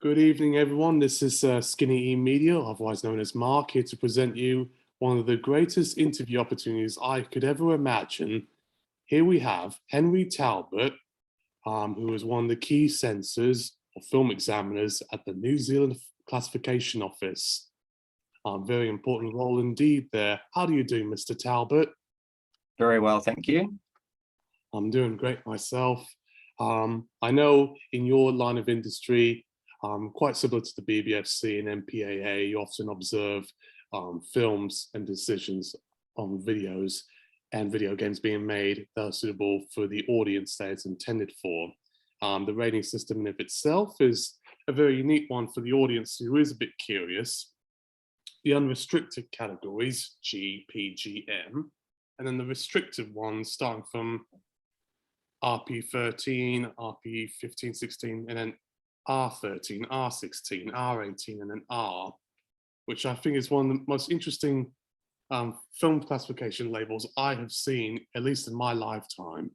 Good evening, everyone. This is Skinny E Media, otherwise known as Mark, here to present you one of the greatest interview opportunities I could ever imagine. Here we have Henry Talbot, who is one of the key censors or film examiners at the New Zealand Classification Office. Very important role indeed there. How do you do, Mr. Talbot? Very well, thank you. I'm doing great myself. I know in your line of industry, quite similar to the BBFC and MPAA, you often observe films and decisions on videos and video games being made that are suitable for the audience that it's intended for. The rating system in of itself is a very unique one for the audience who is a bit curious. The unrestricted categories, G, P, G, M, and then the restricted ones starting from RP13, RP15, 16, and then R13, R16, R18, and then R, which I think is one of the most interesting film classification labels I have seen, at least in my lifetime.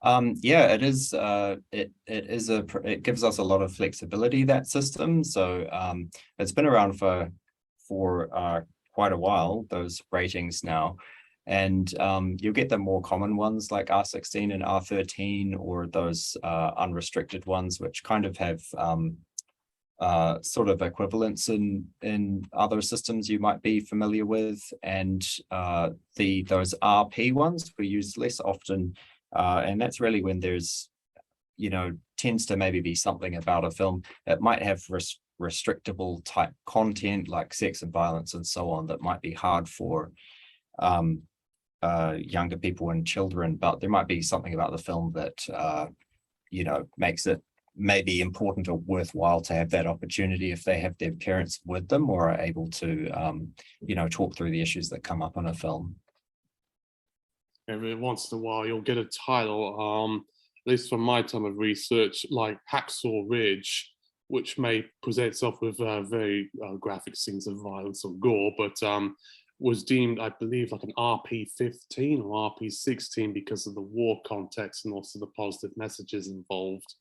Yeah, it is. It gives us a lot of flexibility, that system. So it's been around for quite a while, those ratings now. And you'll get the more common ones like R16 and R13, or those unrestricted ones, which kind of have sort of equivalents in other systems you might be familiar with. And those RP ones we use less often, and that's really when there's, tends to maybe be something about a film that might have restrictable type content like sex and violence and so on, that might be hard for younger people and children, but there might be something about the film that makes it maybe important or worthwhile to have that opportunity if they have their parents with them or are able to talk through the issues that come up in a film. Every once in a while you'll get a title, at least from my time of research, like Hacksaw Ridge, which may present itself with very graphic scenes of violence or gore, but was deemed, I believe, like an RP15 or RP16 because of the war context and also the positive messages involved.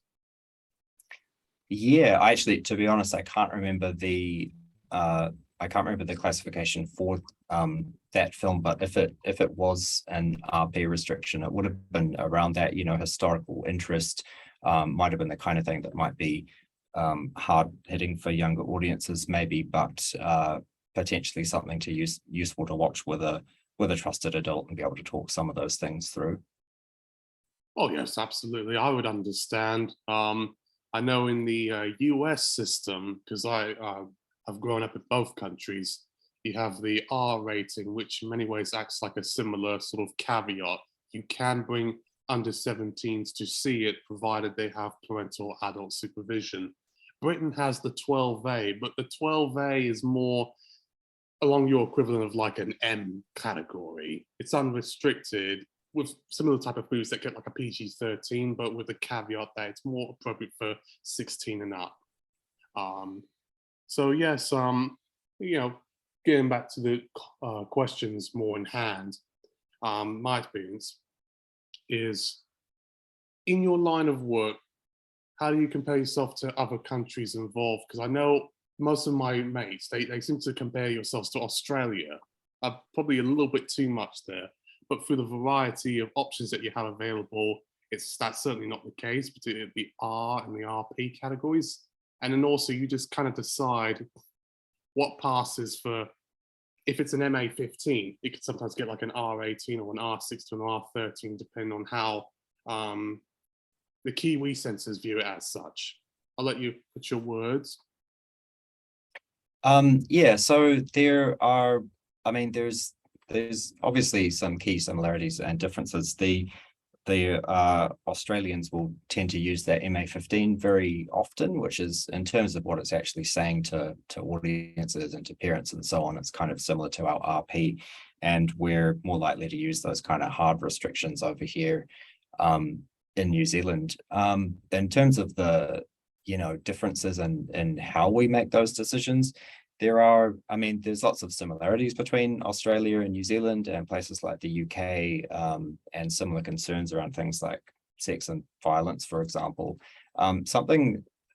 Yeah, actually, to be honest, I can't remember the classification for that film, but if it was an RP restriction, it would have been around that, historical interest, might have been the kind of thing that might be hard hitting for younger audiences, maybe, but potentially something useful to watch with a trusted adult and be able to talk some of those things through. Oh yes, absolutely. I would understand. I know in the US system, because I've grown up in both countries, you have the R rating, which in many ways acts like a similar sort of caveat. You can bring under 17s to see it, provided they have parental adult supervision. Britain has the 12A, but the 12A is more along your equivalent of like an M category. It's unrestricted with similar type of movies that get like a PG-13, but with the caveat that it's more appropriate for 16 and up. So yes, getting back to the questions more in hand, my experience is, in your line of work, how do you compare yourself to other countries involved? Because I know most of my mates, they seem to compare yourselves to Australia, probably a little bit too much there, but through the variety of options that you have available, that's certainly not the case, particularly the R and the RP categories. And then also you just kind of decide what passes for, if it's an MA15, you could sometimes get like an R18 or an R16 or R13, depending on how the Kiwi censors view it as such. I'll let you put your words. Yeah, so there's obviously some key similarities and differences. The Australians will tend to use that MA15 very often, which is, in terms of what it's actually saying to audiences and to parents and so on, it's kind of similar to our RP, and we're more likely to use those kind of hard restrictions over here in New Zealand. In terms of the differences in how we make those decisions, there's lots of similarities between Australia and New Zealand and places like the UK, and similar concerns around things like sex and violence, for example.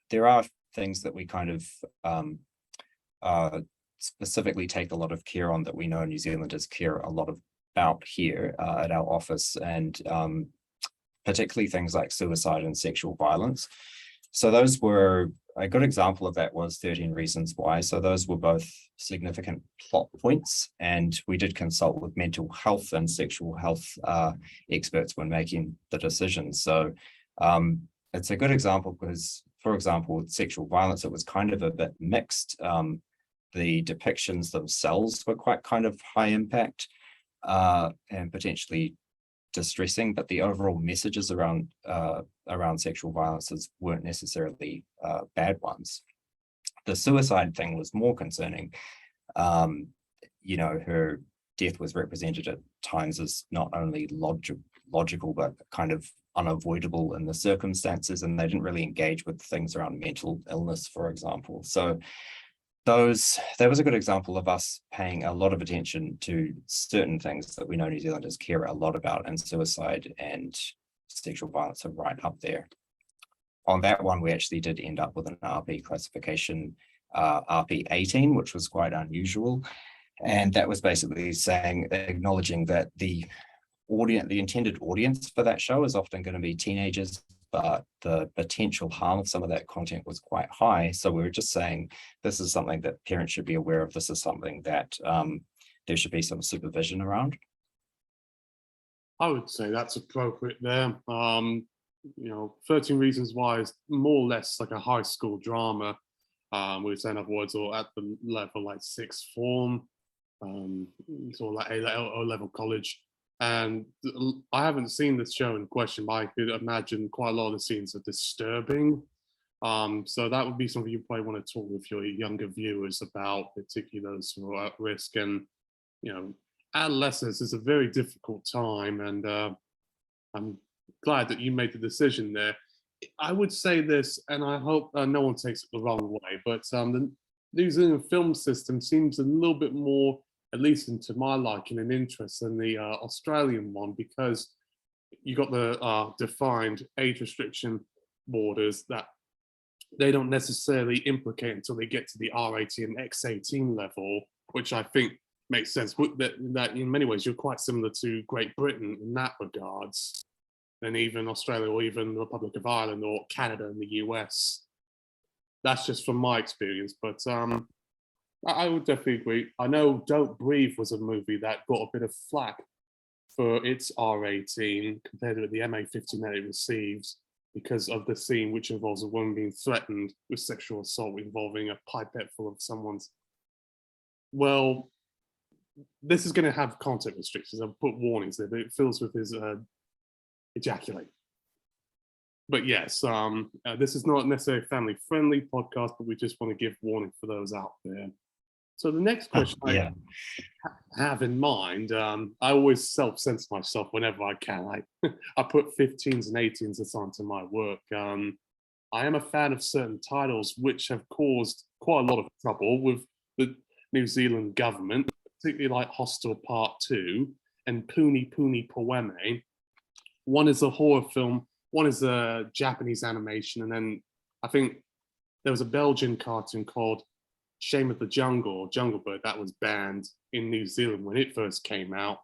There are things that we kind of specifically take a lot of care on that we know New Zealanders care a lot about here at our office, and particularly things like suicide and sexual violence. So those were, a good example of that was 13 Reasons Why. So those were both significant plot points, and we did consult with mental health and sexual health experts when making the decisions. So it's a good example because, for example, with sexual violence, it was kind of a bit mixed. The depictions themselves were quite kind of high impact and potentially distressing, but the overall messages around sexual violences weren't necessarily bad ones. The suicide thing was more concerning. Her death was represented at times as not only logical, but kind of unavoidable in the circumstances, and they didn't really engage with things around mental illness, for example. So that was a good example of us paying a lot of attention to certain things that we know New Zealanders care a lot about, and suicide and sexual violence are right up there. On that one, we actually did end up with an RP classification, RP 18, which was quite unusual. And that was basically acknowledging that the intended audience for that show is often going to be teenagers, but the potential harm of some of that content was quite high. So we were just saying, this is something that parents should be aware of. This is something that there should be some supervision around. I would say that's appropriate there. 13 Reasons Why is more or less like a high school drama, we would say, in other words, or at the level like sixth form, sort of like O-level college. And I haven't seen this show in question, but I could imagine quite a lot of the scenes are disturbing. So that would be something you probably want to talk with your younger viewers about, particularly those who are at risk. And, adolescence is a very difficult time, and I'm glad that you made the decision there. I would say this, and I hope no one takes it the wrong way, but the New Zealand film system seems a little bit more, at least into my liking and interest, than the Australian one, because you got the defined age restriction borders that they don't necessarily implicate until they get to the R18 and X18 level, which I think makes sense. That in many ways you're quite similar to Great Britain in that regards, and even Australia or even the Republic of Ireland or Canada and the US. That's just from my experience, but I would definitely agree. I know Don't Breathe was a movie that got a bit of flack for its R18 compared with the MA15 that it receives because of the scene which involves a woman being threatened with sexual assault involving a pipette full of someone's. Well, this is going to have content restrictions. I've put warnings there, but it fills with his ejaculate. But yes, this is not necessarily a family-friendly podcast, but we just want to give warning for those out there. So the next question I have in mind, I always self-censor myself whenever I can. I put 15s and 18s aside to my work. I am a fan of certain titles which have caused quite a lot of trouble with the New Zealand government, particularly like HOSTEL Part 2 and PUNI PUNI POEMY. One is a horror film, one is a Japanese animation, and then I think there was a Belgian cartoon called Shame of the Jungle, Jungle Bird, that was banned in New Zealand when it first came out.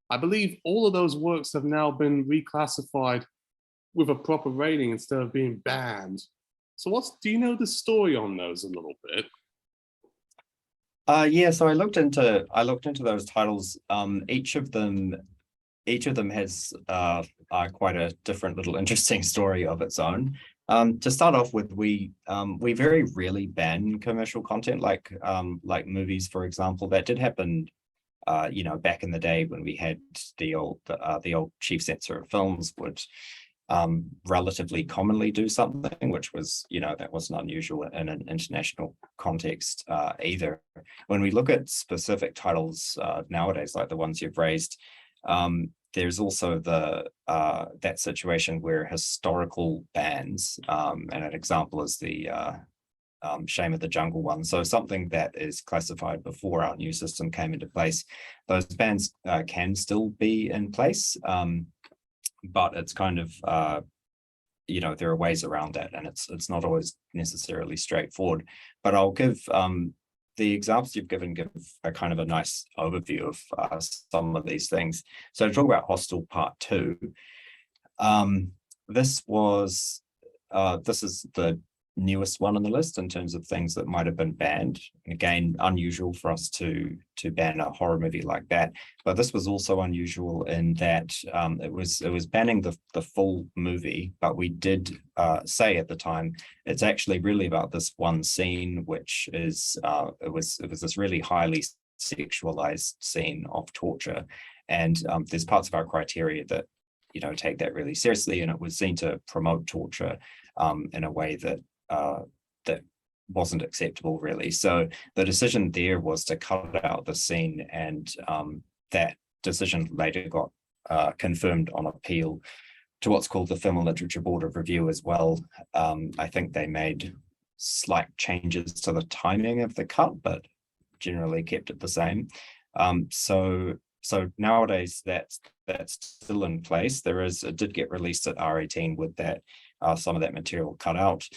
I believe all of those works have now been reclassified with a proper rating instead of being banned. So do you know the story on those a little bit? Yeah, so I looked into those titles. Each of them has quite a different little interesting story of its own. To start off with, we very rarely ban commercial content like movies, for example. That did happen, back in the day when we had the old chief censor of films would relatively commonly do something, which was, that wasn't unusual in an international context either. When we look at specific titles nowadays, like the ones you've raised, there's also that situation where historical bans, and an example is the Shame of the Jungle one. So something that is classified before our new system came into place, those bans can still be in place, but it's kind of you know, there are ways around that, and it's not always necessarily straightforward. But I'll give the examples you've given give a kind of a nice overview of some of these things. So to talk about HOSTEL Part 2, this is the newest one on the list in terms of things that might have been banned. Again, unusual for us to ban a horror movie like that, but this was also unusual in that it was banning the full movie, but we did say at the time it's actually really about this one scene, which is it was this really highly sexualized scene of torture, and there's parts of our criteria that, you know, take that really seriously, and it was seen to promote torture in a way that that wasn't acceptable, really. So the decision there was to cut out the scene, and that decision later got confirmed on appeal to what's called the Film and Literature Board of Review as well. I think they made slight changes to the timing of the cut, but generally kept it the same. So nowadays that's still in place. It did get released at R18 with that some of that material cut out.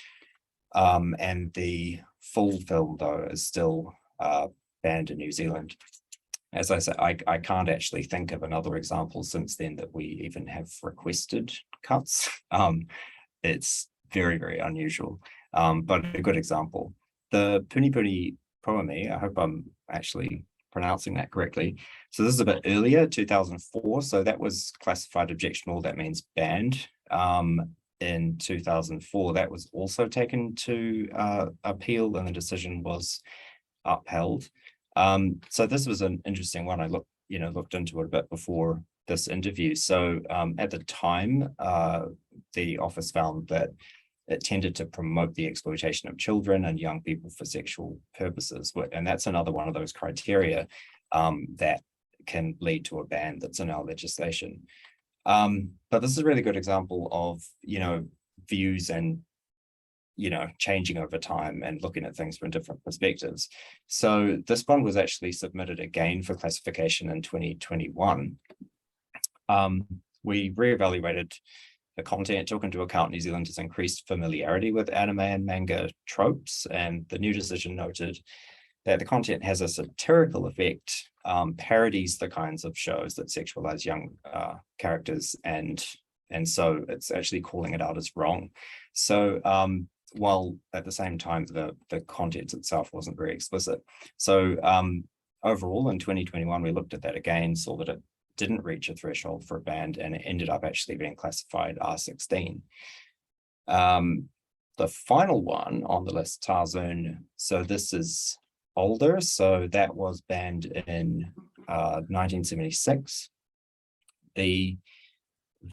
And the full film, though, is still banned in New Zealand. As I said, I can't actually think of another example since then that we even have requested cuts. It's very, very unusual, but a good example. The Puni Puni Poemy, I hope I'm actually pronouncing that correctly. So this is a bit earlier, 2004. So that was classified objectionable. That means banned. In 2004, that was also taken to appeal, and the decision was upheld. So this was an interesting one. I looked into it a bit before this interview. So at the time, the office found that it tended to promote the exploitation of children and young people for sexual purposes, and that's another one of those criteria that can lead to a ban that's in our legislation. But this is a really good example of, you know, views and, you know, changing over time and looking at things from different perspectives. So this one was actually submitted again for classification in 2021. We reevaluated the content, took into account New Zealand's increased familiarity with anime and manga tropes, and the new decision noted that the content has a satirical effect, parodies the kinds of shows that sexualize young characters, and so it's actually calling it out as wrong. So while at the same time the content itself wasn't very explicit. So overall in 2021 we looked at that again, saw that it didn't reach a threshold for a ban, and it ended up actually being classified R16. The final one on the list, Tarzan, so this is older, so that was banned in 1976. The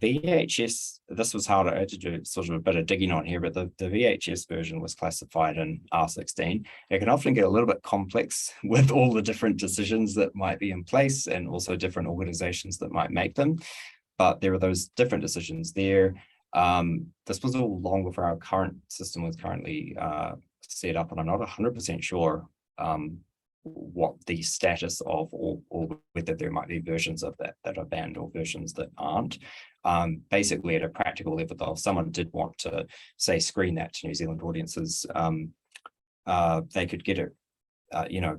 VHS, this was harder. I had to do sort of a bit of digging on here, but the VHS version was classified in R16. It can often get a little bit complex with all the different decisions that might be in place and also different organizations that might make them, but there are those different decisions there. This was all long before our current system was currently set up, and I'm not 100% sure what the status of, or whether there might be versions of that are banned or versions that aren't. Basically, at a practical level, though, if someone did want to, say, screen that to New Zealand audiences, they could get it,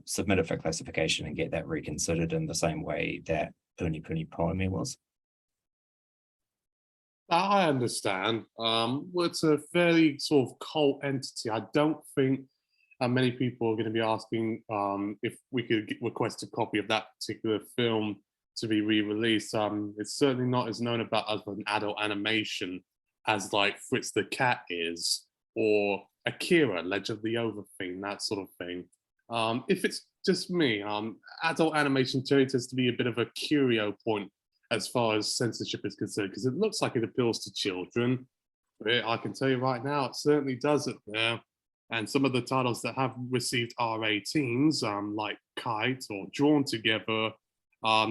submit it for classification and get that reconsidered in the same way that Puni Puni Poemy was. I understand. Well, it's a fairly sort of cult entity. I don't think many people are going to be asking if we could request a copy of that particular film to be re-released. It's certainly not as known about as an adult animation as like Fritz the Cat is, or Akira, Legend of the Overthing, that sort of thing. If it's just me, adult animation tends to be a bit of a curio point as far as censorship is concerned, because it looks like it appeals to children. But I can tell you right now, it certainly does it there. And some of the titles that have received R18s, like Kite or Drawn Together,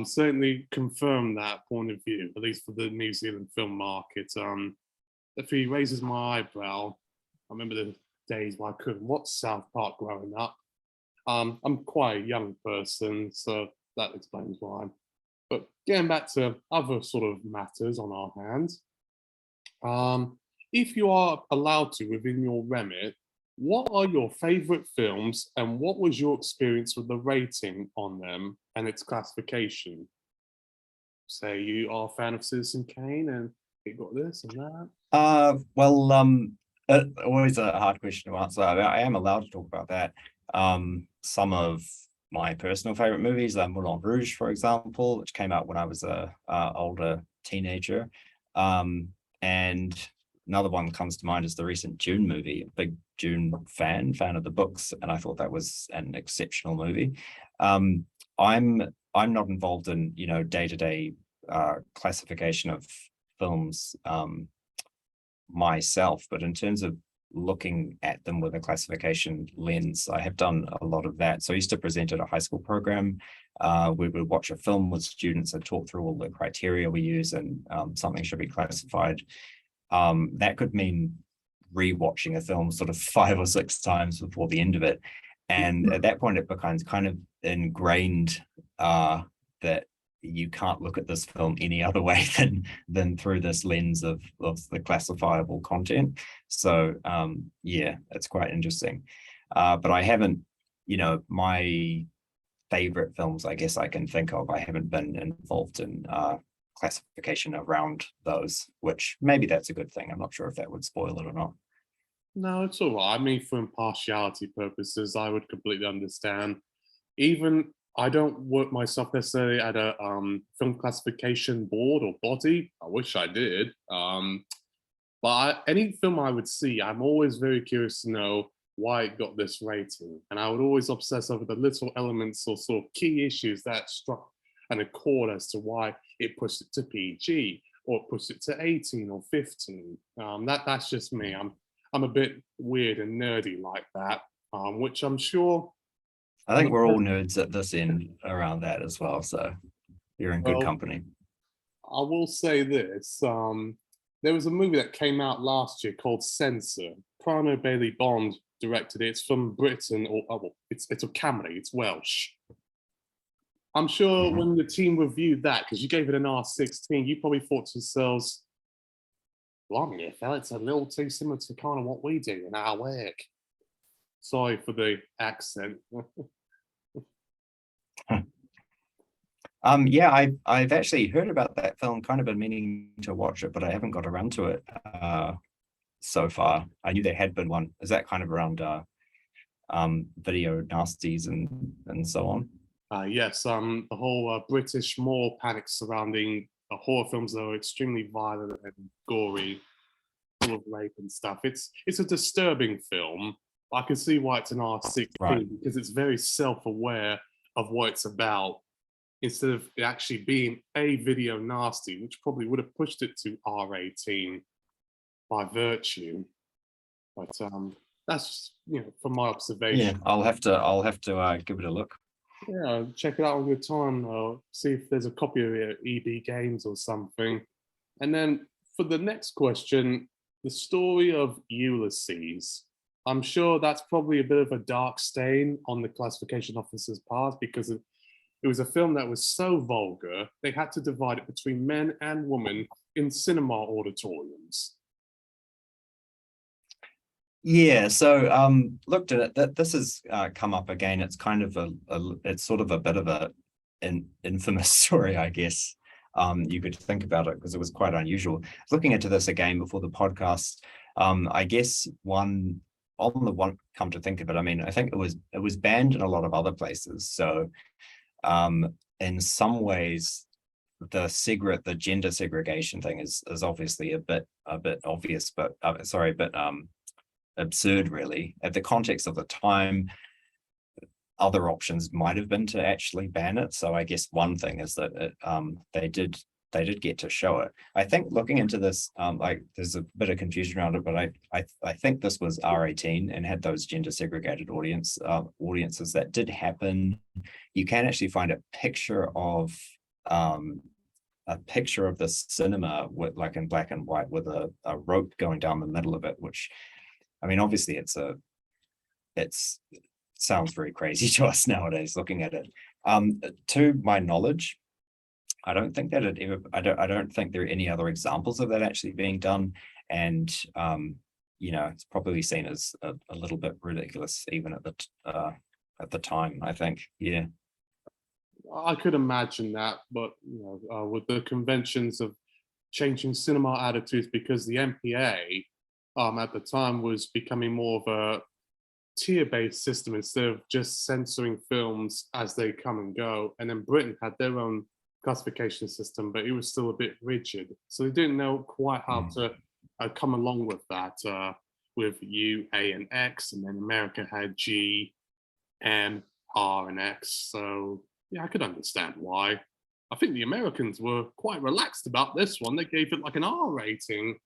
certainly confirm that point of view, at least for the New Zealand film market. If he raises my eyebrow, I remember the days when I couldn't watch South Park growing up. I'm quite a young person, so that explains why. But getting back to other sort of matters on our hands, if you are allowed to within your remit, what are your favorite films and what was your experience with the rating on them and its classification? Say you are a fan of Citizen Kane and it got this and that. Well, always a hard question to answer. I am allowed to talk about that. Some of my personal favorite movies are Moulin Rouge, for example, which came out when I was a older teenager. And another one that comes to mind is the recent Dune movie. A big Dune fan of the books, and I thought that was an exceptional movie. I'm not involved in, you know, day-to-day classification of films myself, but in terms of looking at them with a classification lens, I have done a lot of that. So I used to present at a high school program. We would watch a film with students and talk through all the criteria we use, and something should be classified. That could mean rewatching a film sort of 5 or 6 times before the end of it. And at that point, it becomes kind of ingrained that you can't look at this film any other way than through this lens of the classifiable content. So yeah, it's quite interesting. But I haven't, you know, my favorite films, I guess I can think of, I haven't been involved in classification around those, which maybe that's a good thing. I'm not sure if that would spoil it or not. No, it's all right. I mean, for impartiality purposes, I would completely understand. Even I don't work myself necessarily at a film classification board or body. I wish I did. But any film I would see, I'm always very curious to know why it got this rating. And I would always obsess over the little elements or sort of key issues that struck an accord as to why it pushed it to PG or pushed it to 18 or 15. That's just me. I'm a bit weird and nerdy like that, which I'm sure. I think we're all nerds at this end around that as well, so you're in good company. I will say this. There was a movie that came out last year called Censor. Prano Bailey Bond directed it. It's from Britain, or it's a Camry, it's Welsh. I'm sure when the team reviewed that, because you gave it an R16, you probably thought to yourselves, blimey, fella, it's a little too similar to kind of what we do in our work. Sorry for the accent. Yeah, I've actually heard about that film, kind of been meaning to watch it, but I haven't got around to it so far. I knew there had been one. Is that kind of around video nasties and so on? Yes, the whole British moral panic surrounding horror films that are extremely violent and gory, full of rape and stuff. It's a disturbing film. I can see why it's an R16, right, because it's very self-aware of what it's about, instead of it actually being a video nasty, which probably would have pushed it to R18 by virtue. But that's, you know, from my observation. Yeah, I'll have to give it a look. Yeah, check it out on your time, or see if there's a copy of it at EB Games or something. And then for the next question, the story of Ulysses. I'm sure that's probably a bit of a dark stain on the classification officer's part, because it was a film that was so vulgar, they had to divide it between men and women in cinema auditoriums. Yeah, so looked at it. That this has come up again. It's kind of it's sort of a bit of an infamous story, I guess. You could think about it, because it was quite unusual. Looking into this again before the podcast, I guess come to think of it, I mean, I think it was banned in a lot of other places. So in some ways, the gender segregation thing is obviously a bit obvious, but absurd, really. At the context of the time, other options might have been to actually ban it. So I guess one thing is that they did get to show it. I think looking into this, like, there's a bit of confusion around it, but I think this was R18 and had those gender segregated audiences. That did happen. You can actually find a picture of the cinema with, like, in black and white, with a rope going down the middle of it, which, I mean, obviously it sounds very crazy to us nowadays looking at it. To my knowledge, I don't think that I don't think there are any other examples of that actually being done. and it's probably seen as a little bit ridiculous even at the time, I think. Yeah. I could imagine that, but with the conventions of changing cinema attitudes, because the MPA at the time was becoming more of a tier-based system instead of just censoring films as they come and go. And then Britain had their own classification system, but it was still a bit rigid. So they didn't know quite how to come along with that, with U, A, and X, and then America had G, M, R, and X. So yeah, I could understand why. I think the Americans were quite relaxed about this one. They gave it like an R rating,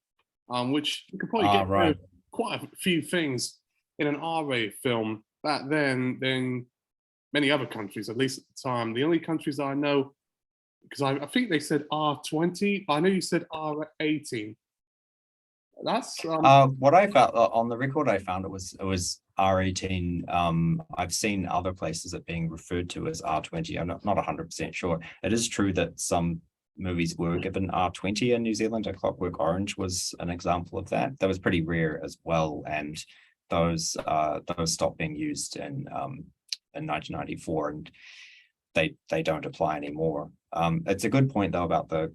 which you could probably get Right. quite a few things in an R-rated film back then than many other countries, at least at the time. The only countries I know, because I think they said R20, but I know you said R18. That's What I found on the record, I found it was R18. I've seen other places it being referred to as R20. I'm not 100% sure. It is true that some movies were given R20 in New Zealand. A Clockwork Orange was an example of that. That was pretty rare as well, and those stopped being used in 1994, and they don't apply anymore. It's a good point though about the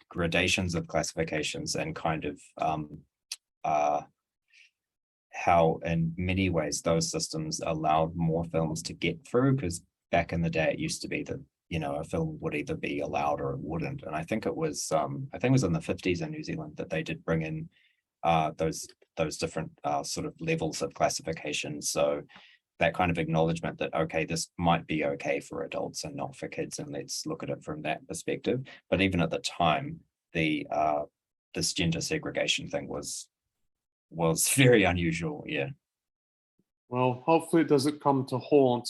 gradations of classifications and kind of how in many ways those systems allowed more films to get through, because back in the day it used to be that a film would either be allowed or it wouldn't. And I think it was in the 50s in New Zealand that they did bring in those different sort of levels of classification. So that kind of acknowledgement that, okay, this might be okay for adults and not for kids, and let's look at it from that perspective. But even at the time, this gender segregation thing was very unusual. Yeah. well, hopefully it doesn't come to haunt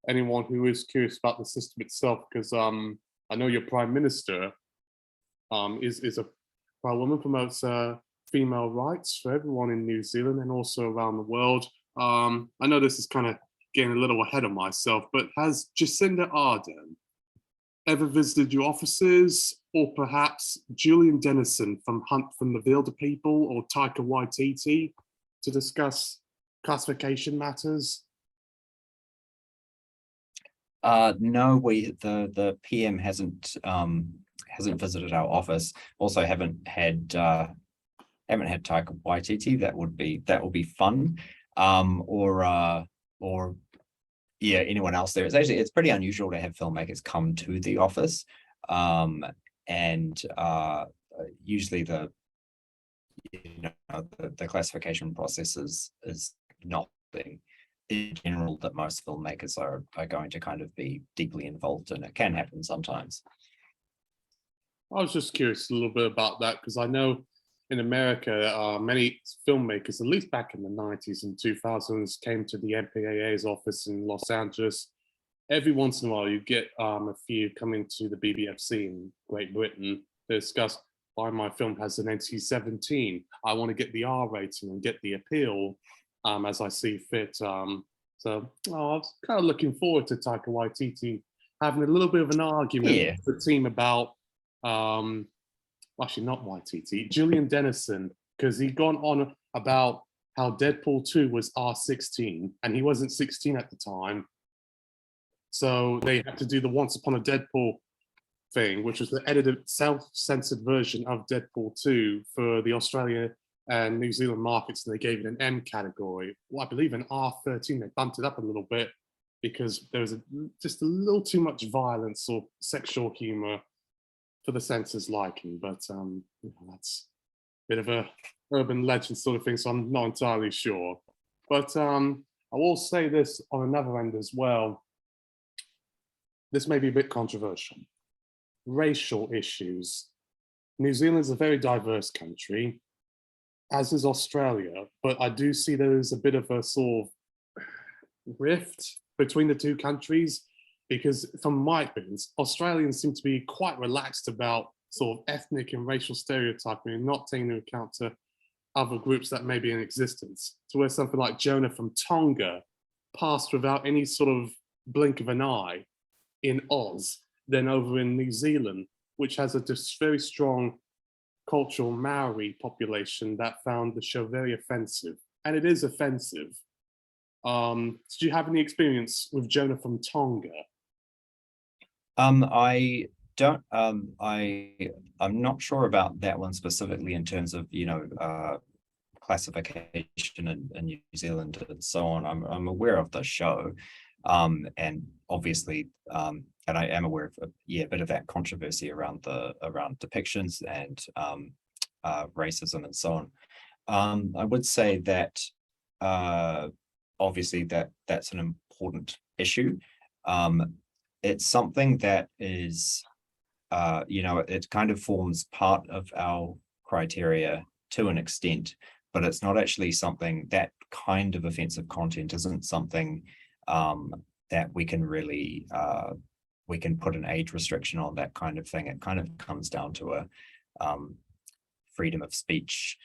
anyone who is curious about the system itself, because I know your prime minister is a proud woman, promotes female rights for everyone in New Zealand and also around the world. I know this is kind of getting a little ahead of myself, but has Jacinda Ardern ever visited your offices, or perhaps Julian Dennison from Hunt from the Wilder People or Taika Waititi to discuss classification matters? No, the PM hasn't visited our office. Also haven't had Taika Waititi. That would be fun. Or yeah, anyone else there. It's pretty unusual to have filmmakers come to the office. And usually the classification process is nothing in general that most filmmakers are going to kind of be deeply involved in. It can happen sometimes. I was just curious a little bit about that, because I know in America, many filmmakers, at least back in the 90s and 2000s, came to the MPAA's office in Los Angeles. Every once in a while, you get a few coming to the BBFC in Great Britain to discuss why my film has an NC-17. I want to get the R rating and get the appeal as I see fit. So I was kind of looking forward to Taika Waititi having a little bit of an argument with the team about actually not Waititi, Julian Dennison, because he'd gone on about how Deadpool 2 was R16 and he wasn't 16 at the time. So they had to do the Once Upon a Deadpool thing, which was the edited, self-censored version of Deadpool 2 for the Australia and New Zealand markets, and they gave it an M category. Well, I believe an R13, they bumped it up a little bit because there was just a little too much violence or sexual humor for the censor's liking, but that's a bit of a urban legend sort of thing, so I'm not entirely sure. But I will say this on another end as well. This may be a bit controversial. Racial issues. New Zealand's a very diverse country, as is Australia, but I do see there is a bit of a sort of rift between the two countries, because from my experience, Australians seem to be quite relaxed about sort of ethnic and racial stereotyping and not taking into account to other groups that may be in existence. So where something like Jonah from Tonga passed without any sort of blink of an eye in Oz, then over in New Zealand, which has a just very strong cultural Maori population that found the show very offensive, and it is offensive. Did you have any experience with Jonah from Tonga? I don't. I'm not sure about that one specifically in terms of classification in New Zealand and so on. I'm aware of the show, and obviously, and I am aware of a bit of that controversy around depictions and racism and so on. I would say that obviously that's an important issue. It's something that is, it kind of forms part of our criteria to an extent, but it's not actually something, that kind of offensive content isn't something that we can really, we can put an age restriction on, that kind of thing. It kind of comes down to a freedom of speech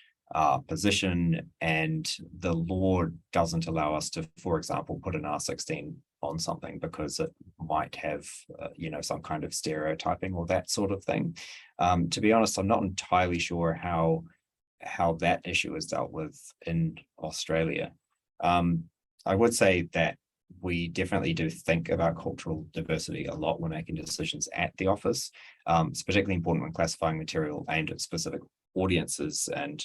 position, and the law doesn't allow us to, for example, put an R16 on something because it might have some kind of stereotyping or that sort of thing. To be honest, I'm not entirely sure how that issue is dealt with in Australia. I would say that we definitely do think about cultural diversity a lot when making decisions at the office. It's particularly important when classifying material aimed at specific audiences and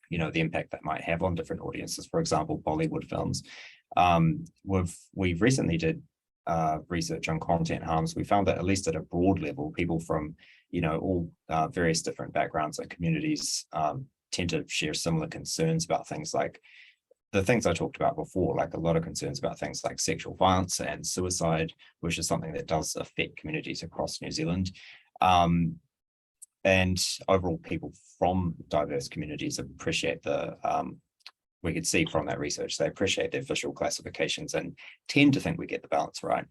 the impact that might have on different audiences. For example, Bollywood films. We've recently did research on content harms. We found that, at least at a broad level, people from all various different backgrounds and communities tend to share similar concerns about things like the things I talked about before, like a lot of concerns about things like sexual violence and suicide, which is something that does affect communities across New Zealand. And overall, people from diverse communities appreciate we could see from that research, they appreciate the official classifications and tend to think we get the balance right.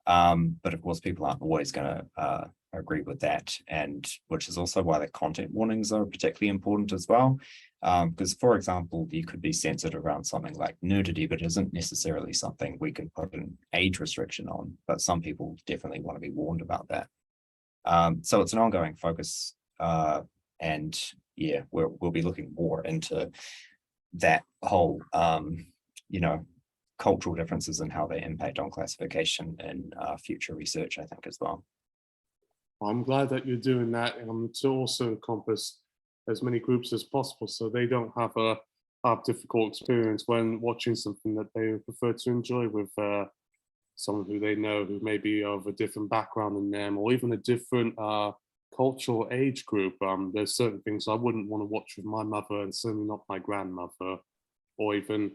But of course, people aren't always going to agree with that, and which is also why the content warnings are particularly important as well. Because, for example, you could be censored around something like nudity, but it isn't necessarily something we can put an age restriction on. But some people definitely want to be warned about that. So it's an ongoing focus, and yeah, we'll be looking more into that whole, cultural differences and how they impact on classification in future research, I think, as well. I'm glad that you're doing that, to also encompass as many groups as possible, so they don't have a difficult experience when watching something that they prefer to enjoy with someone who they know who may be of a different background than them, or even a different cultural age group. There's certain things I wouldn't want to watch with my mother, and certainly not my grandmother, or even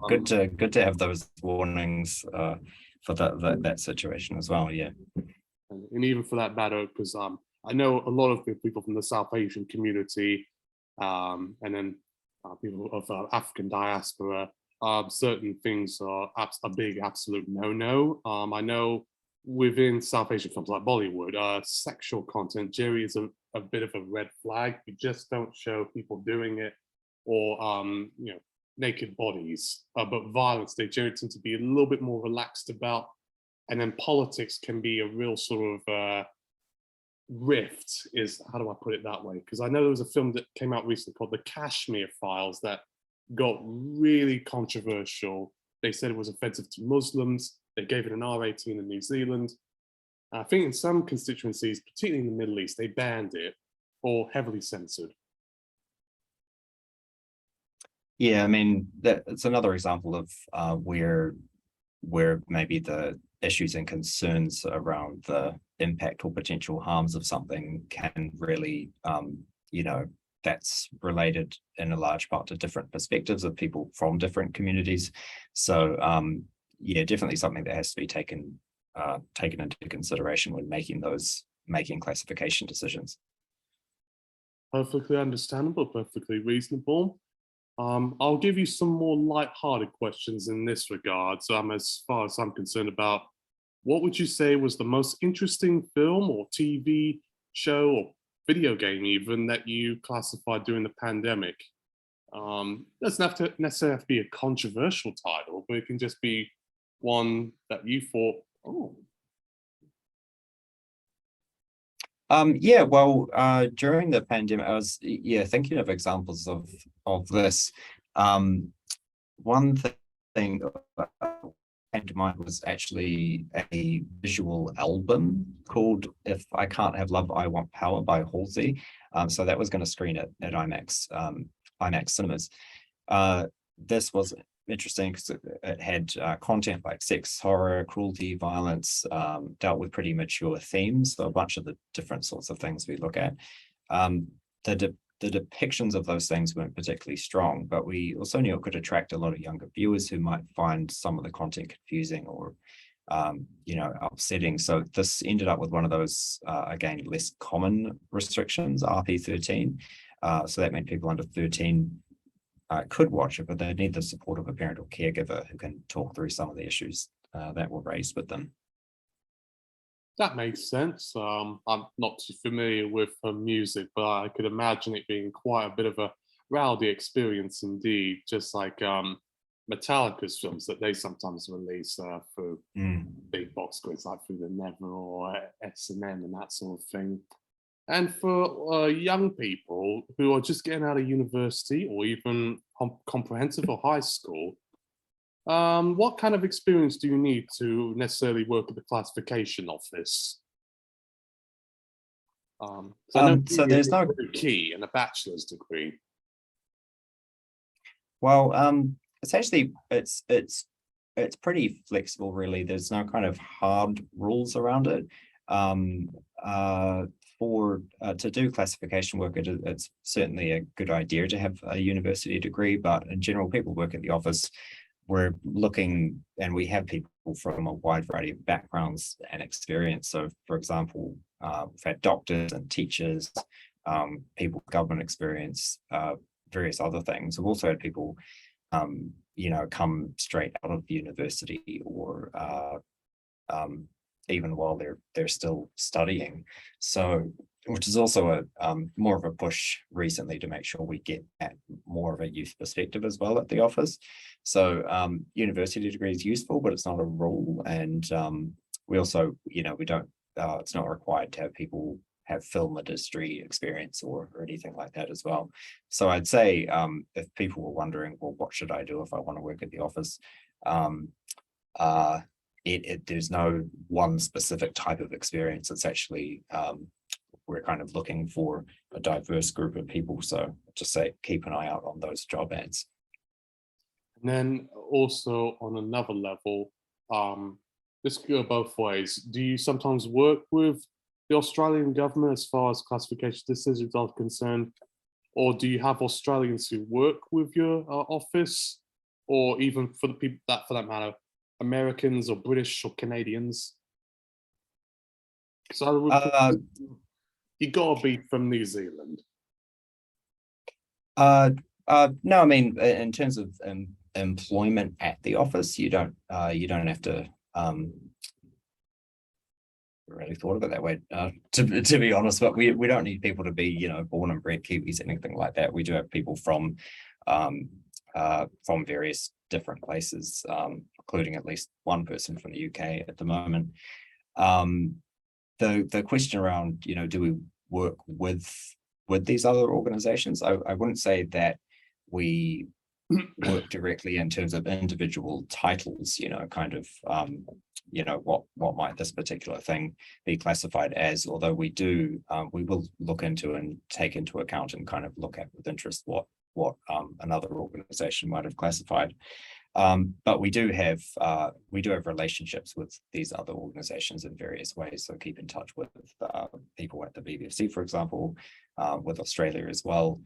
good to have those warnings for that situation as well. And even for that matter, because I know a lot of the people from the South Asian community, and then people of African diaspora, certain things are a big absolute no-no. I know within South Asian films like Bollywood, sexual content generally is a bit of a red flag. You just don't show people doing it, or naked bodies. But violence, they generally tend to be a little bit more relaxed about. And then politics can be a real sort of rift, is, how do I put it that way? Because I know there was a film that came out recently called The Kashmir Files that got really controversial. They said it was offensive to Muslims. They gave it an R18 in New Zealand. I think in some constituencies, particularly in the Middle East, they banned it or heavily censored. Yeah, I mean, it's another example of where maybe the issues and concerns around the impact or potential harms of something can really, that's related in a large part to different perspectives of people from different communities. So yeah, definitely something that has to be taken into consideration when making classification decisions. Perfectly understandable, perfectly reasonable. I'll give you some more light-hearted questions in this regard. So as far as I'm concerned about, what would you say was the most interesting film or TV show or video game even that you classified during the pandemic? Doesn't necessarily have to be a controversial title, but it can just be one that you thought, oh. Yeah, well, during the pandemic, I was thinking of examples of this. One thing that came to mind was actually a visual album called "If I Can't Have Love, I Want Power" by Halsey. So that was going to screen at IMAX cinemas. This was interesting because it had content like sex, horror, cruelty, violence, dealt with pretty mature themes, so a bunch of the different sorts of things we look at. The depictions of those things weren't particularly strong, but we also knew it could attract a lot of younger viewers who might find some of the content confusing or upsetting. So this ended up with one of those, again, less common restrictions, RP13. So that meant people under 13 could watch it, but they need the support of a parent or caregiver who can talk through some of the issues that were raised with them. That makes sense. I'm not too familiar with her music, but I could imagine it being quite a bit of a rowdy experience indeed, just like Metallica's films that they sometimes release through big box screens, like through the Never or S&M and that sort of thing. And for young people who are just getting out of university or even comprehensive or high school, what kind of experience do you need to necessarily work at the classification office? So I know so there's no key and a bachelor's degree. Well, it's actually it's pretty flexible, really. There's no kind of hard rules around it. To do classification work, it's certainly a good idea to have a university degree, but in general, people work at the office. We're looking, and we have people from a wide variety of backgrounds and experience. So, for example, we've had doctors and teachers, people with government experience, various other things. We've also had people, come straight out of university or even while they're still studying. So, which is also a more of a push recently to make sure we get at more of a youth perspective as well at the office. So university degree is useful, but it's not a rule. And we also, we don't, it's not required to have people have film industry experience or anything like that as well. So I'd say if people were wondering, well, what should I do if I want to work at the office? There's no one specific type of experience. It's actually, we're kind of looking for a diverse group of people. So just say, keep an eye out on those job ads. And then also on another level, this could go both ways. Do you sometimes work with the Australian government as far as classification decisions are concerned? Or do you have Australians who work with your office? Or even for the people that, for that matter, Americans or British or Canadians? Because you gotta be from New Zealand. No, I mean, in terms of employment at the office, you don't have to really thought of it that way, to be honest, but we don't need people to be, born and bred Kiwis, anything like that. We do have people from various different places, including at least one person from the UK at the moment. The question around, do we work with these other organizations? I wouldn't say that we work directly in terms of individual titles, kind of, what might this particular thing be classified as, although we will look into and take into account and kind of look at with interest what another organization might have classified. But we do have relationships with these other organizations in various ways. So keep in touch with people at the BBFC, for example, with Australia as well.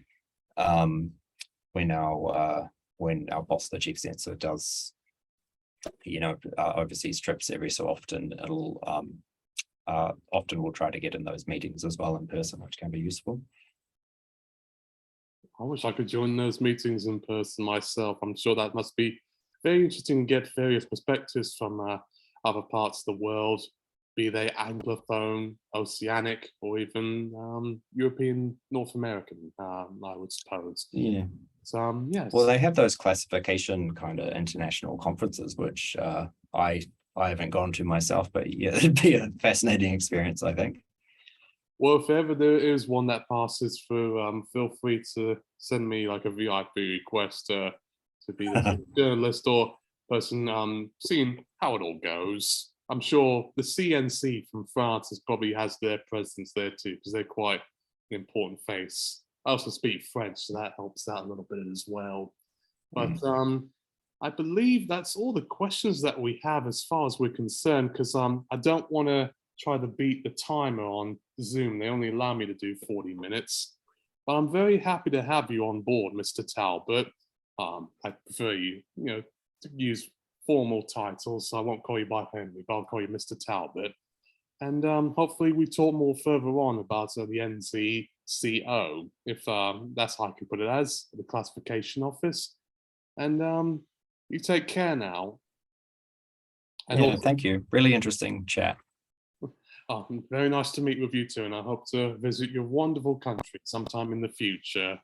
When our boss, the chief censor, does overseas trips every so often, it'll often we'll try to get in those meetings as well in person, which can be useful. I wish I could join those meetings in person myself. I'm sure that must be very interesting to get various perspectives from other parts of the world, be they Anglophone, Oceanic, or even European, North American, I would suppose. Yeah. So, yes. Well, they have those classification kind of international conferences, which I haven't gone to myself, but yeah, it'd be a fascinating experience, I think. Well, if ever there is one that passes through, feel free to send me like a VIP request to be the journalist or person seeing how it all goes. I'm sure the CNC from France probably has their presence there too, because they're quite an important face. I also speak French, so that helps out a little bit as well. But I believe that's all the questions that we have as far as we're concerned, because I don't want to try to beat the timer on Zoom. They only allow me to do 40 minutes. But I'm very happy to have you on board, Mr. Talbot. I prefer you to use formal titles, so I won't call you by Henry, but I'll call you Mr. Talbot. And hopefully we talk more further on about the NZCO, if that's how I can put it as, the classification office. And you take care now. And Yeah, also, thank you. Really interesting chat. very nice to meet with you too, and I hope to visit your wonderful country sometime in the future.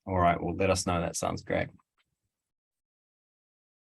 All right, well, let us know. That sounds great.